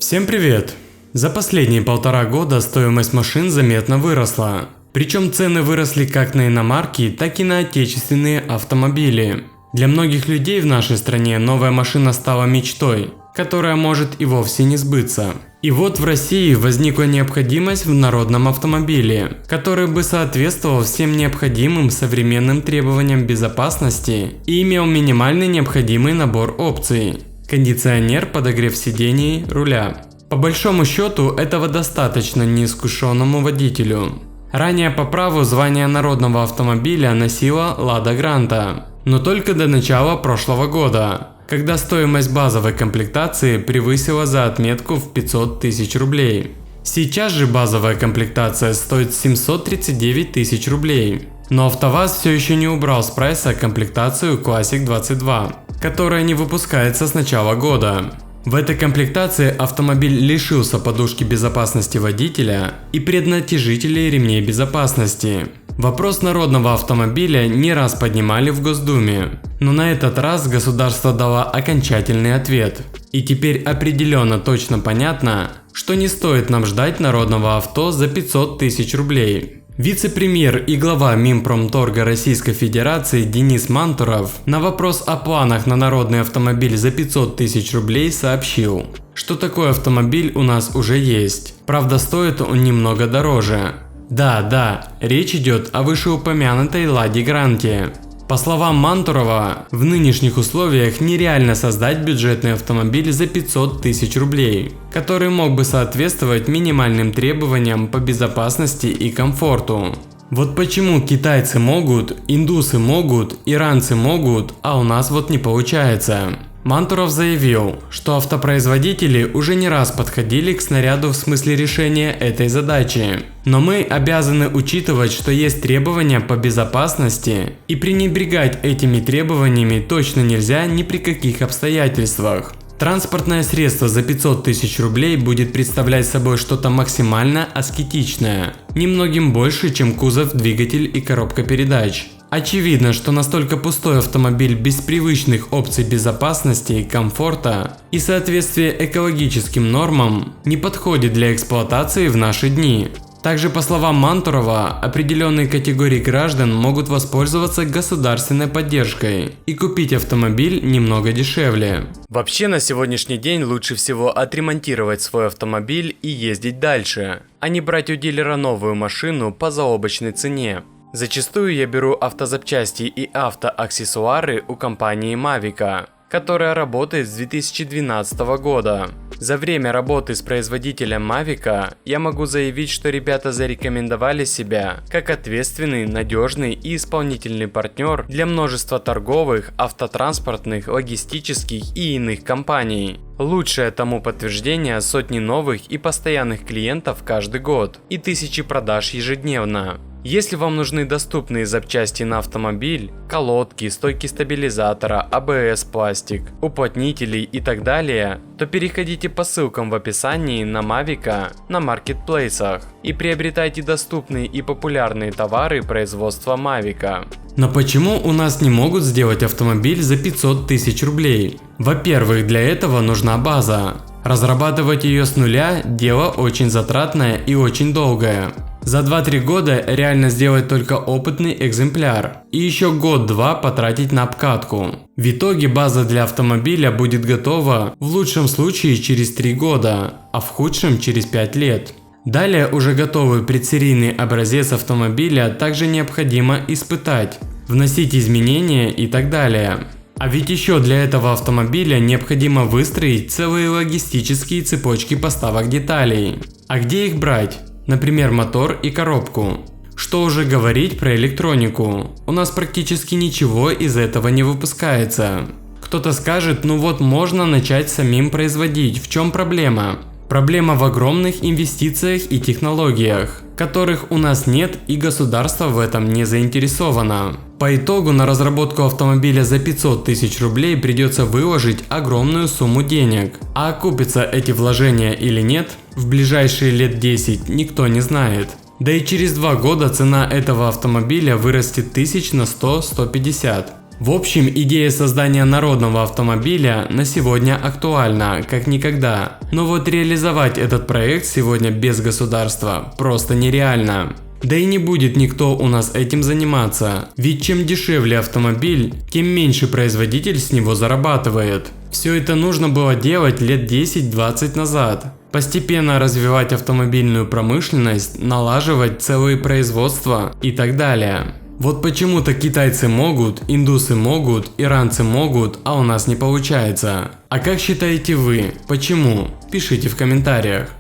Всем привет! За последние 1,5 года стоимость машин заметно выросла. Причем цены выросли как на иномарки, так и на отечественные автомобили. Для многих людей в нашей стране новая машина стала мечтой, которая может и вовсе не сбыться. И вот в России возникла необходимость в народном автомобиле, который бы соответствовал всем необходимым современным требованиям безопасности и имел минимальный необходимый набор опций. Кондиционер, подогрев сидений, руля. По большому счету этого достаточно неискушенному водителю. Ранее по праву звание народного автомобиля носила Лада Гранта, но только до начала прошлого года, когда стоимость базовой комплектации превысила за отметку в 500 тысяч рублей. Сейчас же базовая комплектация стоит 739 тысяч рублей. Но АвтоВАЗ все еще не убрал с прайса комплектацию Classic 22, которая не выпускается с начала года. В этой комплектации автомобиль лишился подушки безопасности водителя и преднатяжителей ремней безопасности. Вопрос народного автомобиля не раз поднимали в Госдуме, но на этот раз государство дало окончательный ответ. И теперь определенно точно понятно, что не стоит нам ждать народного авто за 500 тысяч рублей. Вице-премьер и глава Минпромторга Российской Федерации Денис Мантуров на вопрос о планах на народный автомобиль за 500 тысяч рублей сообщил, что такой автомобиль у нас уже есть. Правда, стоит он немного дороже. Да, речь идет о вышеупомянутой Ладе Гранте. По словам Мантурова, в нынешних условиях нереально создать бюджетный автомобиль за 500 тысяч рублей, который мог бы соответствовать минимальным требованиям по безопасности и комфорту. Вот почему китайцы могут, индусы могут, иранцы могут, а у нас вот не получается. Мантуров заявил, что автопроизводители уже не раз подходили к снаряду в смысле решения этой задачи. Но мы обязаны учитывать, что есть требования по безопасности, и пренебрегать этими требованиями точно нельзя ни при каких обстоятельствах. Транспортное средство за 500 тысяч рублей будет представлять собой что-то максимально аскетичное, немногим больше, чем кузов, двигатель и коробка передач. Очевидно, что настолько пустой автомобиль без привычных опций безопасности, комфорта и соответствия экологическим нормам не подходит для эксплуатации в наши дни. Также, по словам Мантурова, определенные категории граждан могут воспользоваться государственной поддержкой и купить автомобиль немного дешевле. Вообще, на сегодняшний день лучше всего отремонтировать свой автомобиль и ездить дальше, а не брать у дилера новую машину по заоблачной цене. Зачастую я беру автозапчасти и автоаксессуары у компании Mavica, которая работает с 2012 года. За время работы с производителем Mavica я могу заявить, что ребята зарекомендовали себя как ответственный, надежный и исполнительный партнер для множества торговых, автотранспортных, логистических и иных компаний. Лучшее тому подтверждение сотни новых и постоянных клиентов каждый год и тысячи продаж ежедневно. Если вам нужны доступные запчасти на автомобиль, колодки, стойки стабилизатора, АБС пластик, уплотнители и так далее, то переходите по ссылкам в описании на Mavica на маркетплейсах и приобретайте доступные и популярные товары производства Mavica. Но почему у нас не могут сделать автомобиль за 500 тысяч рублей? Во-первых, для этого нужна база. Разрабатывать ее с нуля – дело очень затратное и очень долгое. За 2-3 года реально сделать только опытный экземпляр и еще год-два потратить на обкатку. В итоге база для автомобиля будет готова в лучшем случае через 3 года, а в худшем через 5 лет. Далее уже готовый предсерийный образец автомобиля также необходимо испытать, вносить изменения и так далее. А ведь еще для этого автомобиля необходимо выстроить целые логистические цепочки поставок деталей. А где их брать? Например, мотор и коробку. Что уже говорить про электронику? У нас практически ничего из этого не выпускается. Кто-то скажет, ну вот можно начать самим производить, в чем проблема? Проблема в огромных инвестициях и технологиях, которых у нас нет, и государство в этом не заинтересовано. По итогу на разработку автомобиля за 500 тысяч рублей придется выложить огромную сумму денег. А окупятся эти вложения или нет, в ближайшие лет 10 никто не знает. Да и через 2 года цена этого автомобиля вырастет тысяч на 100-150. В общем, идея создания народного автомобиля на сегодня актуальна, как никогда. Но вот реализовать этот проект сегодня без государства просто нереально. Да и не будет никто у нас этим заниматься, ведь чем дешевле автомобиль, тем меньше производитель с него зарабатывает. Все это нужно было делать лет 10-20 назад. Постепенно развивать автомобильную промышленность, налаживать целые производства и так далее. Вот почему-то китайцы могут, индусы могут, иранцы могут, а у нас не получается. А как считаете вы? Почему? Пишите в комментариях.